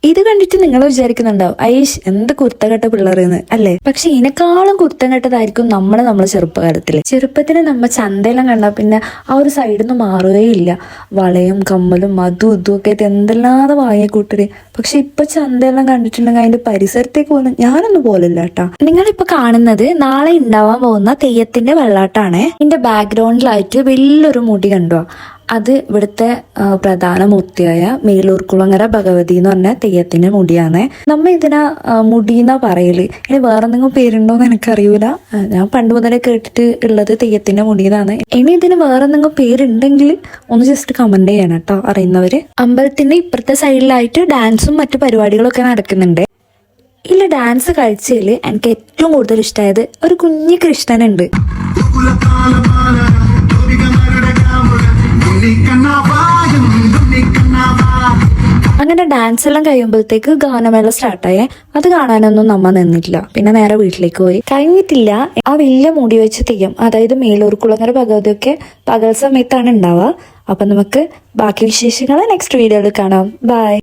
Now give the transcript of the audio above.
ഇത് കണ്ടിട്ട് നിങ്ങൾ വിചാരിക്കുന്നുണ്ടാവും ഐഷ് എന്ത് കുർത്തകെട്ട പിള്ളേരെന്ന് അല്ലേ? പക്ഷെ ഇതിനേക്കാളും കുർത്തം കെട്ടതായിരിക്കും നമ്മളെ ചെറുപ്പകാലത്തില്. ചെറുപ്പത്തിന് നമ്മ ചന്തയെല്ലാം കണ്ടാൽ പിന്നെ ആ ഒരു സൈഡിൽ നിന്ന് മാറുകയില്ല. വളയും കമ്മലും അതും ഇതും ഒക്കെ ആയിട്ട് എന്തെല്ലാതെ വാങ്ങിയ കൂട്ടര്. പക്ഷെ ഇപ്പൊ ചന്തയെല്ലാം കണ്ടിട്ടുണ്ടെങ്കിൽ അതിന്റെ പരിസരത്തേക്ക് പോകുന്ന ഞാനൊന്നും പോലില്ല കേട്ടാ. നിങ്ങളിപ്പോ കാണുന്നത് നാളെ ഉണ്ടാവാൻ പോകുന്ന തെയ്യത്തിന്റെ വെള്ളാട്ടാണ്. ഇതിന്റെ ബാക്ക്ഗ്രൗണ്ടിലായിട്ട് വലിയൊരു മുടി കണ്ടോ? അത് ഇവിടുത്തെ പ്രധാന മൂർത്തിയായ മേലൂർക്കുളങ്ങര ഭഗവതി എന്ന് പറഞ്ഞ തെയ്യത്തിന്റെ മുടിയാണ്. നമ്മ ഇതിനാ മുടിയെന്നാ പറയല്. ഇനി വേറെ എന്തെങ്കിലും പേരുണ്ടോന്ന് എനിക്കറിയൂല. ഞാൻ പണ്ട് മുതലേ കേട്ടിട്ട് ഉള്ളത് തെയ്യത്തിന്റെ മുടിയെന്നാണ്. ഇനി ഇതിന് വേറെ എന്തെങ്കിലും പേരുണ്ടെങ്കിൽ ഒന്ന് ജസ്റ്റ് കമന്റ് ചെയ്യണം കേട്ടോ അറിയുന്നവര്. അമ്പലത്തിന്റെ ഇപ്പുറത്തെ സൈഡിലായിട്ട് ഡാൻസും മറ്റു പരിപാടികളൊക്കെ നടക്കുന്നുണ്ട്. ഇല്ല ഡാൻസ് കളിച്ചതിൽ എനിക്ക് ഏറ്റവും കൂടുതൽ ഇഷ്ടമായത് ഒരു കുഞ്ഞു കൃഷ്ണനുണ്ട്. അങ്ങനെ ഡാൻസ് എല്ലാം കഴിയുമ്പോഴത്തേക്ക് ഗാനമേള സ്റ്റാർട്ടായേ. അത് കാണാനൊന്നും നമ്മ നിന്നില്ല. പിന്നെ നേരെ വീട്ടിലേക്ക് പോയി. കഴിഞ്ഞിട്ടില്ല. ആ വലിയ മുടി വെച്ച് തെയ്യം, അതായത് മേലൂർക്കുളങ്ങര ഭഗവതിയൊക്കെ പകൽ സമയത്താണ് ഉണ്ടാവുക. അപ്പൊ നമുക്ക് ബാക്കി വിശേഷങ്ങൾ നെക്സ്റ്റ് വീഡിയോയിൽ കാണാം. ബൈ.